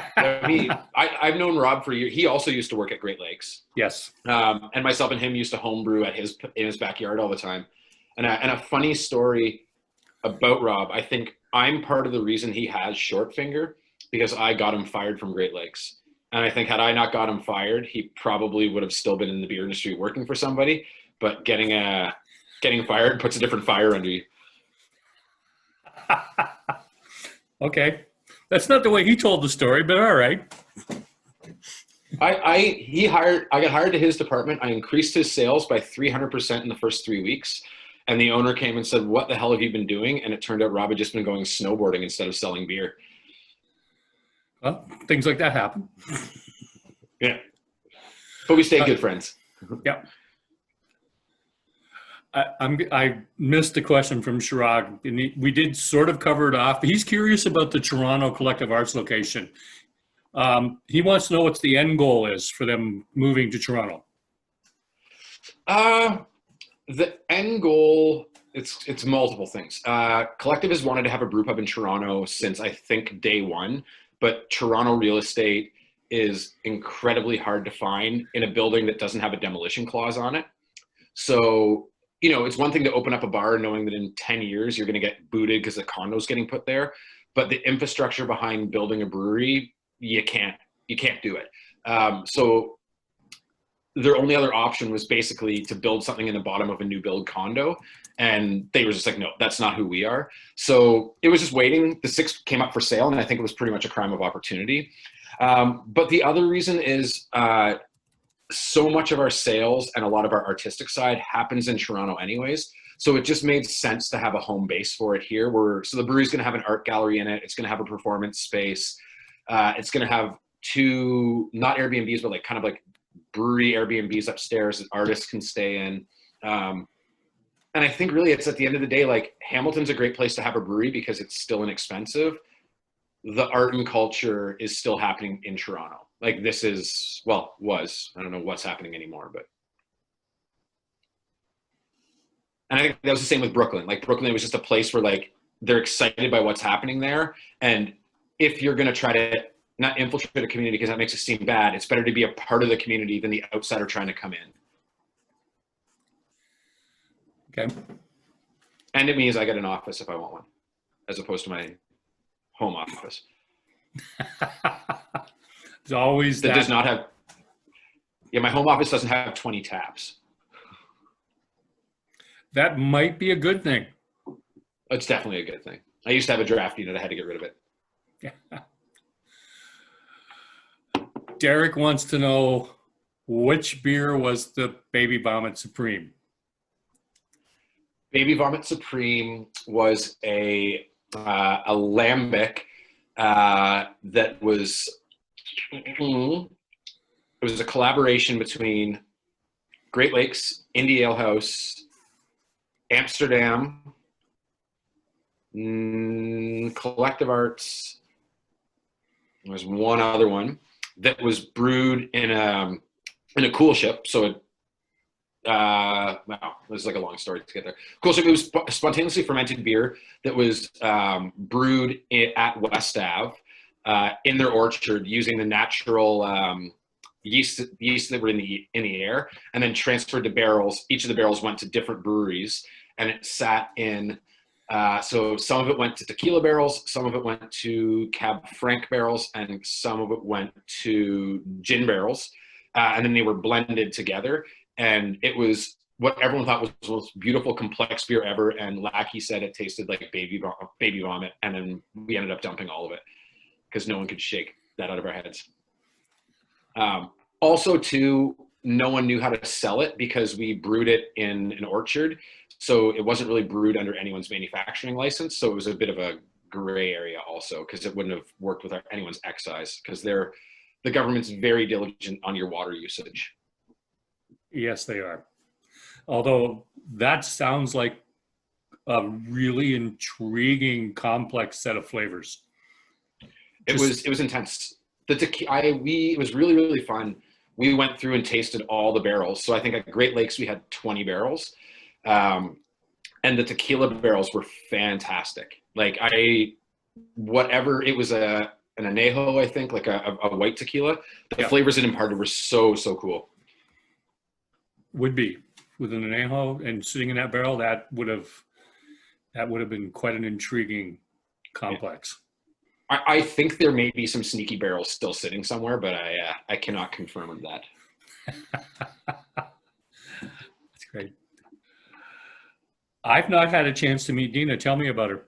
I've known Rob for years. He also used to work at Great Lakes. Yes. And myself and him used to homebrew in his backyard all the time. And a funny story about Rob, I think I'm part of the reason he has Shortfinger, because I got him fired from Great Lakes. And I think had I not got him fired, he probably would have still been in the beer industry working for somebody. But getting fired puts a different fire under you. Okay. That's not the way he told the story, but all right. I got hired to his department. I increased his sales by 300% in the first 3 weeks. And the owner came and said, what the hell have you been doing? And it turned out Rob had just been going snowboarding instead of selling beer. Well, things like that happen. Yeah. But we stay good friends. Yeah. I missed a question from Chirag, and we did sort of cover it off. But he's curious about the Toronto Collective Arts location. He wants to know what's the end goal is for them moving to Toronto. The end goal, it's multiple things. Collective has wanted to have a brew pub in Toronto since I think day one, but Toronto real estate is incredibly hard to find in a building that doesn't have a demolition clause on it. So, you know, it's one thing to open up a bar knowing that in 10 years you're going to get booted because the condo's getting put there, but the infrastructure behind building a brewery, you can't do it. So their only other option was basically to build something in the bottom of a new build condo. And they were just like, no, that's not who we are. So it was just waiting. The 6 came up for sale, and I think it was pretty much a crime of opportunity. But the other reason is so much of our sales and a lot of our artistic side happens in Toronto anyways. So it just made sense to have a home base for it here. So the brewery's going to have an art gallery in it. It's going to have a performance space. It's going to have 2, not Airbnbs, but like kind of like brewery Airbnbs upstairs that artists can stay in. And I think really it's at the end of the day, like Hamilton's a great place to have a brewery because it's still inexpensive. The art and culture is still happening in Toronto. Like this is, well, was, I don't know what's happening anymore, but. And I think that was the same with Brooklyn. Like Brooklyn was just a place where like they're excited by what's happening there. And if you're going to try to not infiltrate a community because that makes it seem bad, it's better to be a part of the community than the outsider trying to come in. Okay. And it means I get an office if I want one, as opposed to my home office. There's always that does not have. Yeah, my home office doesn't have 20 tabs. That might be a good thing. It's definitely a good thing. I used to have a draft unit. I had to get rid of it. Yeah. Derek wants to know which beer was the Baby Vomit Supreme. Baby Vomit Supreme was a lambic that was it was a collaboration between Great Lakes, Indie Ale House, Amsterdam, Collective Arts. There's one other one that was brewed in a cool ship. So it, wow, this is like a long story to get there. Cool ship. It was spontaneously fermented beer that was brewed at West Ave in their orchard using the natural yeast that were in the air, and then transferred to barrels. Each of the barrels went to different breweries, and it sat in. So some of it went to tequila barrels, some of it went to Cab Franc barrels, and some of it went to gin barrels, and then they were blended together. And it was what everyone thought was the most beautiful, complex beer ever. And Lackey said it tasted like baby vomit, and then we ended up dumping all of it because no one could shake that out of our heads. Also, too, no one knew how to sell it because we brewed it in an orchard. So it wasn't really brewed under anyone's manufacturing license. So it was a bit of a gray area also because it wouldn't have worked with anyone's excise because the government's very diligent on your water usage. Yes, they are. Although that sounds like a really intriguing, complex set of flavors. It was intense. It was really, really fun. We went through and tasted all the barrels. So I think at Great Lakes, we had 20 barrels. And the tequila barrels were fantastic. Like it was an añejo, I think, like a white tequila. The flavors it imparted were so cool. Would be with an añejo and sitting in that barrel, that would have been quite an intriguing complex. I think there may be some sneaky barrels still sitting somewhere, but I cannot confirm that. That's great. I've not had a chance to meet Dina. Tell me about her.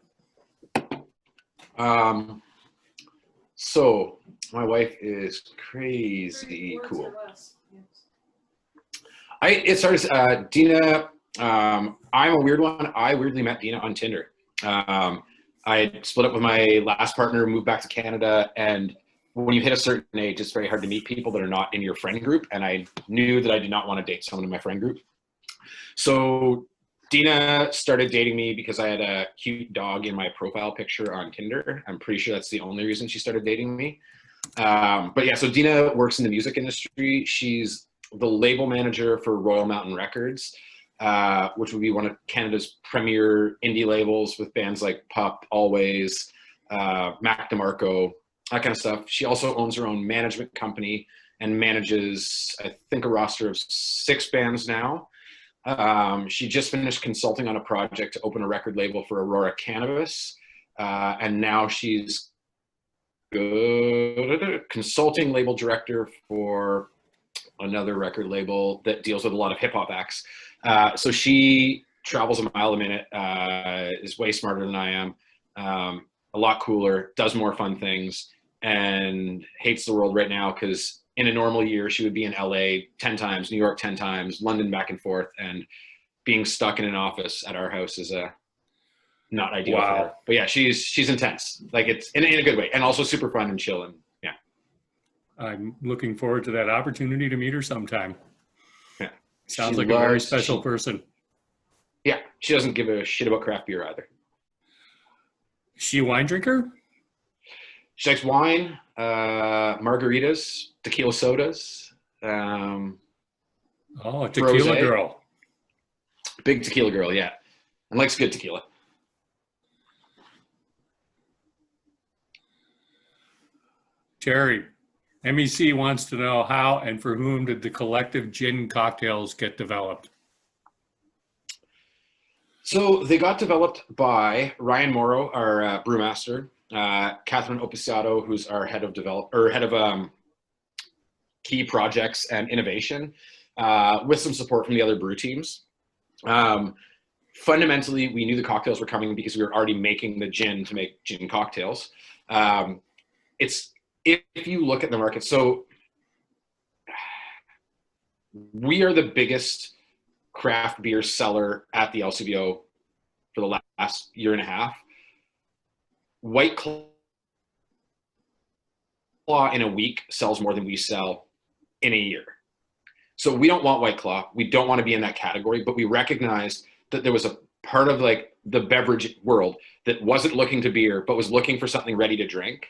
So my wife is crazy cool. Dina, I'm a weird one. I weirdly met Dina on Tinder. I split up with my last partner, moved back to Canada, and when you hit a certain age, it's very hard to meet people that are not in your friend group, and I knew that I did not want to date someone in my friend group. So Dina started dating me because I had a cute dog in my profile picture on Tinder. I'm pretty sure that's the only reason she started dating me. But yeah, so Dina works in the music industry. She's the label manager for Royal Mountain Records, which would be one of Canada's premier indie labels with bands like Pup, Always, Mac DeMarco, that kind of stuff. She also owns her own management company and manages, I think, a roster of 6 bands now. She just finished consulting on a project to open a record label for Aurora Cannabis. And now she's consulting label director for another record label that deals with a lot of hip hop acts. So she travels a mile a minute, is way smarter than I am, a lot cooler, does more fun things, and hates the world right now because in a normal year, she would be in LA 10 times, New York 10 times, London back and forth, and being stuck in an office at our house is not ideal for her. But yeah, she's intense. Like it's in a good way, and also super fun and chill, and yeah. I'm looking forward to that opportunity to meet her sometime. Yeah. Sounds like a very special person. Yeah, she doesn't give a shit about craft beer either. Is she a wine drinker? She likes wine, margaritas, tequila sodas, Oh, a tequila rosé. girl. Big tequila girl, yeah, and likes good tequila. Terry, MEC wants to know how and for whom did the collective gin cocktails get developed? So they got developed by Ryan Morrow, our brewmaster, Catherine Opisato, who's our head of key projects and innovation, with some support from the other brew teams. Fundamentally, we knew the cocktails were coming because we were already making the gin to make gin cocktails. It's if you look at the market, so we are the biggest craft beer seller at the LCBO for the last year and a half. White Claw in a week sells more than we sell in a year. So we don't want White Claw. We don't want to be in that category, but we recognized that there was a part of like the beverage world that wasn't looking to beer, but was looking for something ready to drink.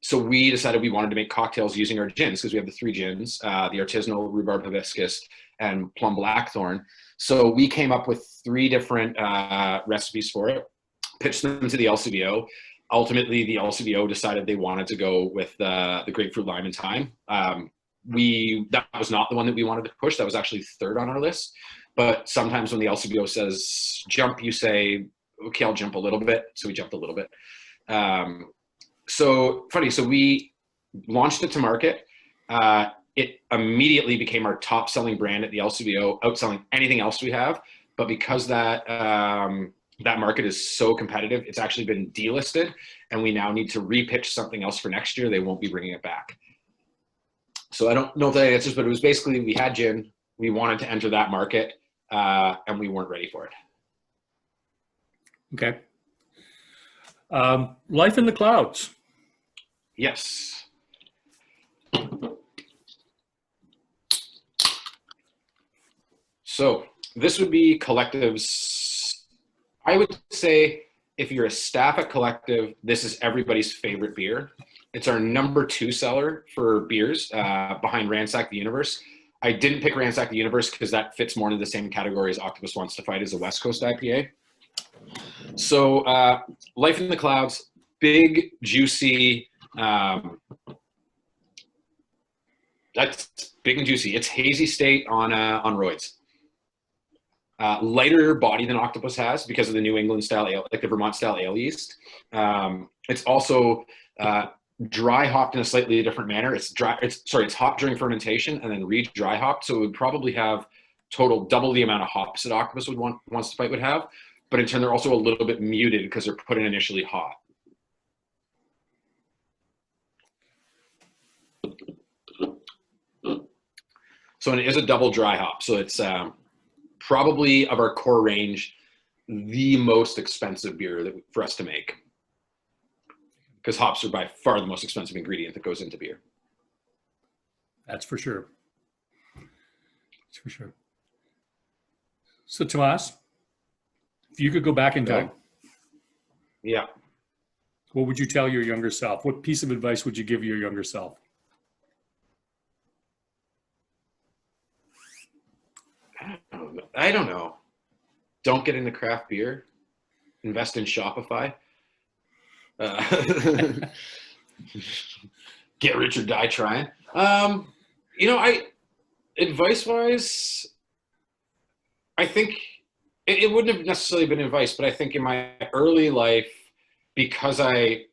So we decided we wanted to make cocktails using our gins because we have the 3 gins, the artisanal rhubarb hibiscus and plum blackthorn. So we came up with 3 different recipes for it, pitched them to the LCBO. Ultimately, the LCBO decided they wanted to go with the grapefruit, lime, and thyme. That was not the one that we wanted to push. That was actually 3rd on our list. But sometimes when the LCBO says jump, you say, okay, I'll jump a little bit. So we jumped a little bit. So funny. So we launched it to market. It immediately became our top selling brand at the LCBO, outselling anything else we have. But because that market is so competitive, it's actually been delisted, and we now need to repitch something else for next year. They won't be bringing it back. So I don't know if that answers, but it was basically we had gin, we wanted to enter that market, and we weren't ready for it. Okay. Life in the clouds. Yes. So this would be Collective's. I would say if you're a staff at Collective, this is everybody's favorite beer. It's our number 2 seller for beers, behind Ransack the Universe. I didn't pick Ransack the Universe because that fits more into the same category as Octopus Wants to Fight as a West Coast IPA. So Life in the Clouds, big, juicy. That's big and juicy. It's hazy state on roids. Lighter body than Octopus has because of the New England style ale, like the Vermont style ale yeast. It's also dry hopped in a slightly different manner. It's hopped during fermentation and then re-dry hopped. So it would probably have total double the amount of hops that Octopus Wants to Fight would have. But in turn, they're also a little bit muted because they're put in initially hot. So it is a double dry hop. So it's probably of our core range, the most expensive beer for us to make. Because hops are by far the most expensive ingredient that goes into beer. That's for sure. That's for sure. So Tomas, if you could go back in time, Yeah. what would you tell your younger self? What piece of advice would you give your younger self? I don't know. Don't get into craft beer. Invest in Shopify. Get rich or die trying. Advice-wise, I think it wouldn't have necessarily been advice, but I think in my early life, because I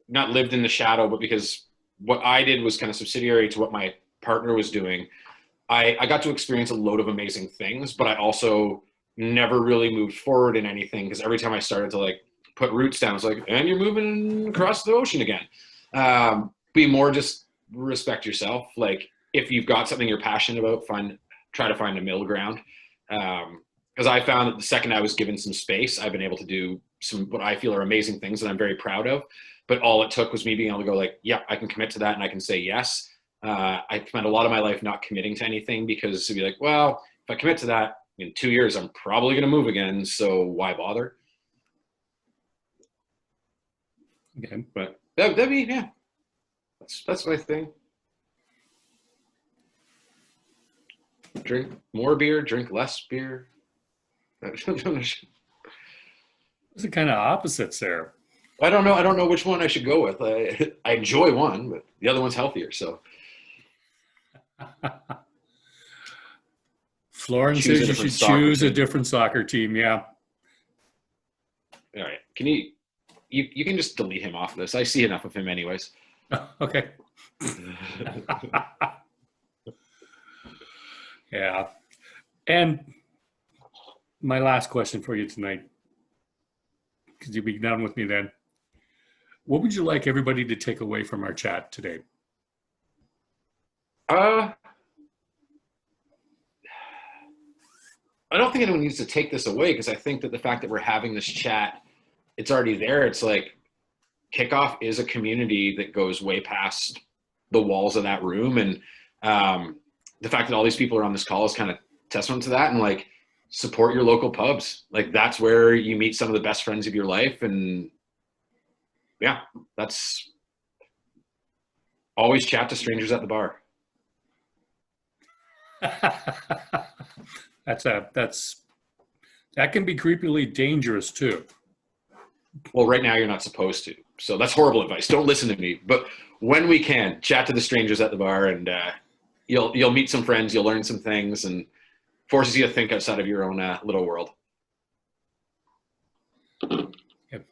not lived in the shadow, but because what I did was kind of subsidiary to what my partner was doing, I got to experience a load of amazing things, but I also never really moved forward in anything because every time I started to like put roots down, it's like, and you're moving across the ocean again. Be more just respect yourself. Like if you've got something you're passionate about, try to find a middle ground. Because I found that the second I was given some space, I've been able to do some what I feel are amazing things that I'm very proud of. But all it took was me being able to go like, yeah, I can commit to that and I can say yes. I spent a lot of my life not committing to anything because it'd be like, well, if I commit to that, in 2 years, I'm probably going to move again. So why bother? Okay. But that'd be, yeah, that's my thing. Drink more beer, drink less beer. Those are kind of opposites there. I don't know. I don't know which one I should go with. I enjoy one, but the other one's healthier. So Florin Choose a says you different should soccer choose a team. different soccer team. Yeah. all right, can you can just delete him off this. I see enough of him anyways. Okay. Yeah. And my last question for you tonight, because you'll be done with me then. What would you like everybody to take away from our chat today? I don't think anyone needs to take this away, because I think that the fact that we're having this chat, it's already there. It's like Kickoff is a community that goes way past the walls of that room. And the fact that all these people are on this call is kind of testament to that. And like, support your local pubs. Like, that's where you meet some of the best friends of your life. And yeah, that's always chat to strangers at the bar. That can be creepily dangerous too. Well, right now you're not supposed to. So that's horrible advice. Don't listen to me. But when we can, chat to the strangers at the bar, and you'll meet some friends, you'll learn some things, and forces you to think outside of your own little world. Yep.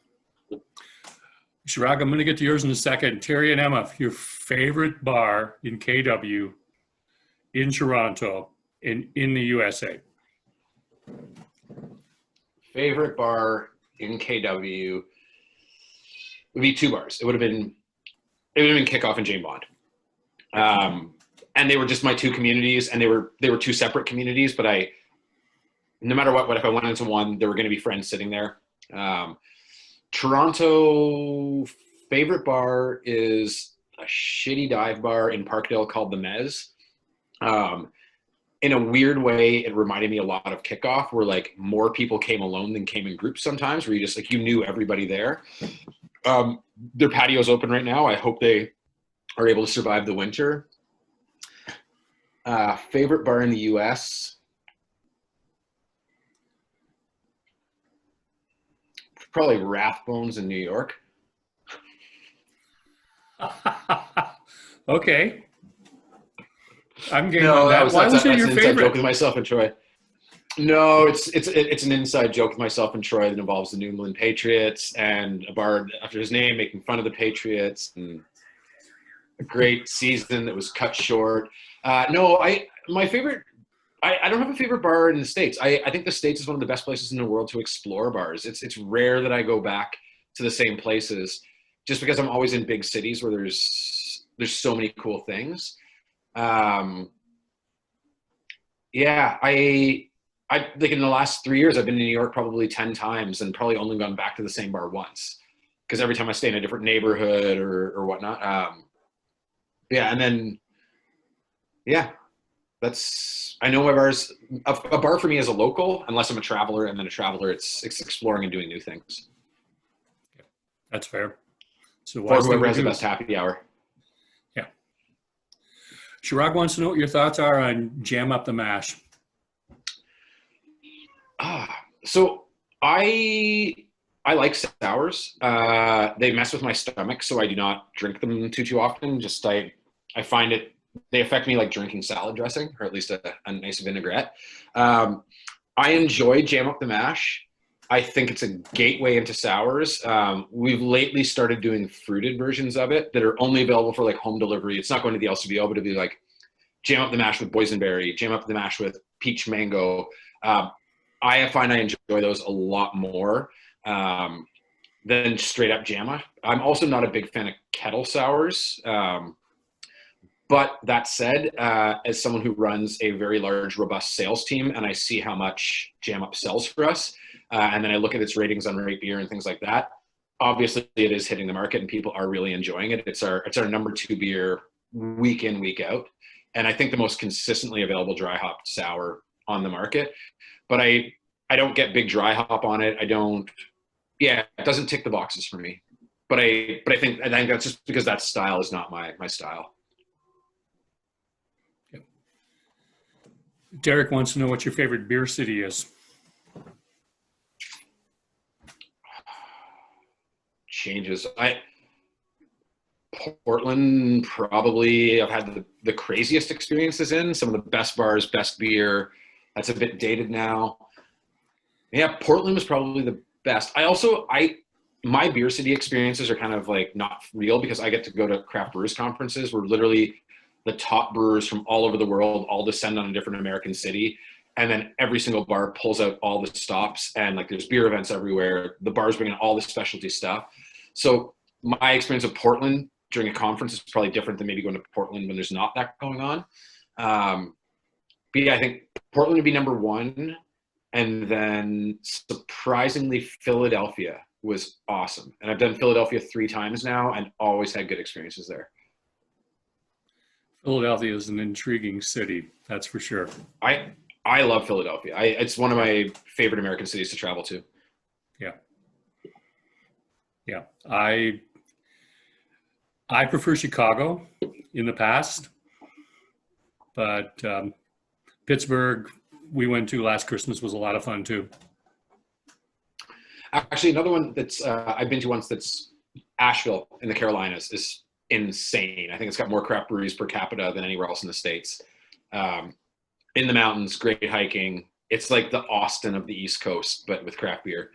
Chirag, I'm going to get to yours in a second. Terry and Emma, your favorite bar in KW, in Toronto, in the USA. Favorite bar in KW would be two bars. It would have been Kickoff and Jane Bond. And they were just my two communities, and they were two separate communities, but no matter what if I went into one, there were going to be friends sitting there. Toronto favorite bar is a shitty dive bar in Parkdale called the Mez. In a weird way, it reminded me a lot of Kickoff, where like more people came alone than came in groups sometimes, where you just like, you knew everybody there. Their patio's open right now. I hope they are able to survive the winter. Favorite bar in the US? Probably Rathbones in New York. Okay. I'm game No, on that. Why was it your an inside joke favorite? with myself and Troy. No, it's an inside joke with myself and Troy that involves the New England Patriots and a bar after his name, making fun of the Patriots, and a great season that was cut short. No, my favorite. I don't have a favorite bar in the States. I think the States is one of the best places in the world to explore bars. It's rare that I go back to the same places, just because I'm always in big cities where there's so many cool things. Yeah, I like in the last 3 years, I've been to New York probably 10 times, and probably only gone back to the same bar once, because every time I stay in a different neighborhood or whatnot. Yeah, and then yeah, I know my bars. A bar for me is a local, unless I'm a traveler, and then a traveler, it's exploring and doing new things. That's fair. So Or whoever has the best happy hour. Yeah. Chirag wants to know what your thoughts are on Jam Up the Mash. So I like sours. They mess with my stomach, so I do not drink them too often. Just I find they affect me like drinking salad dressing, or at least a nice vinaigrette. I enjoy Jam Up the Mash. I think it's a gateway into sours. We've lately started doing fruited versions of it that are only available for like home delivery. It's not going to the LCBO, but it'll be like Jam Up the Mash with boysenberry, Jam Up the Mash with peach mango. I find I enjoy those a lot more than straight up Jamma. I'm also not a big fan of kettle sours. But that said, as someone who runs a very large, robust sales team, and I see how much Jam Up sells for us, and then I look at its ratings on Rate Beer and things like that, obviously it is hitting the market and people are really enjoying it. It's our number 2 beer week in, week out. And I think the most consistently available dry hopped sour on the market. But I don't get big dry hop on it. It doesn't tick the boxes for me. But I think that's just because that style is not my style. Derek wants to know what your favorite beer city is. Changes. Portland, probably I've had the craziest experiences in. Some of the best bars, best beer. That's a bit dated now. Yeah, Portland was probably the best. My beer city experiences are kind of like not real because I get to go to craft brewers conferences where literally the top brewers from all over the world all descend on a different American city. And then every single bar pulls out all the stops, and like there's beer events everywhere. The bars bring in all the specialty stuff. So my experience of Portland during a conference is probably different than maybe going to Portland when there's not that going on. But yeah, I think Portland would be number one. And then surprisingly, Philadelphia was awesome. And I've done Philadelphia 3 times now and always had good experiences there. Philadelphia is an intriguing city, that's for sure. I love Philadelphia. It's one of my favorite American cities to travel to. Yeah. I prefer Chicago in the past, but Pittsburgh, we went to last Christmas, was a lot of fun too. Actually, another one that's I've been to once, that's Asheville in the Carolinas, is insane. I think it's got more craft breweries per capita than anywhere else in the States. In the mountains, great hiking. It's like the Austin of the East Coast, but with craft beer.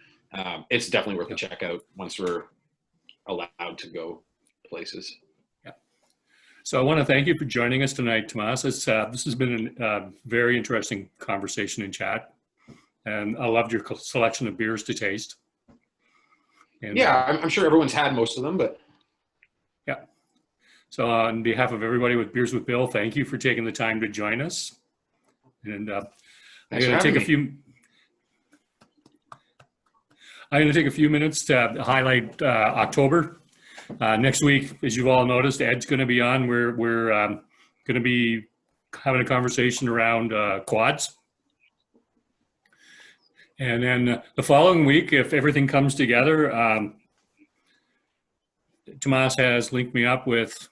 It's definitely worth a check out once we're allowed to go places. Yeah. So I want to thank you for joining us tonight, Tomas. This has been a very interesting conversation and chat, and I loved your selection of beers to taste. And, yeah, I'm sure everyone's had most of them, but yeah. So on behalf of everybody with Beers with Bill, thank you for taking the time to join us. And I'm going to take a few minutes to highlight October. Next week, as you've all noticed, Ed's going to be on. We're going to be having a conversation around quads. And then the following week, if everything comes together, Tomas has linked me up with,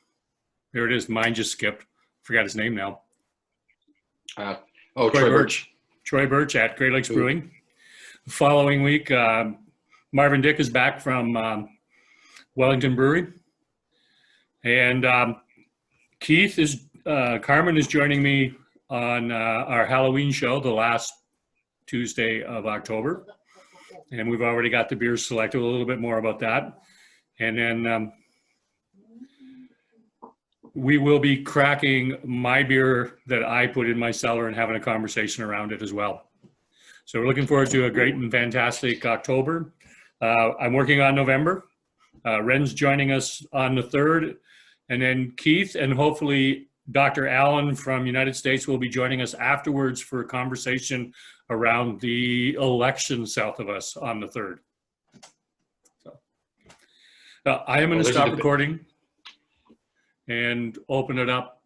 there it is, mine just skipped. Forgot his name now. Troy Birch. Troy Birch at Great Lakes Brewing. The following week, Marvin Dick is back from Wellington Brewery. And Carmen is joining me on our Halloween show, the last Tuesday of October. And we've already got the beers selected, a little bit more about that. And then we will be cracking my beer that I put in my cellar and having a conversation around it as well. So we're looking forward to a great and fantastic October. I'm working on November. Ren's joining us on the 3rd. And then Keith and hopefully Dr. Allen from United States will be joining us afterwards for a conversation around the election south of us on the 3rd. So I am going to stop recording and open it up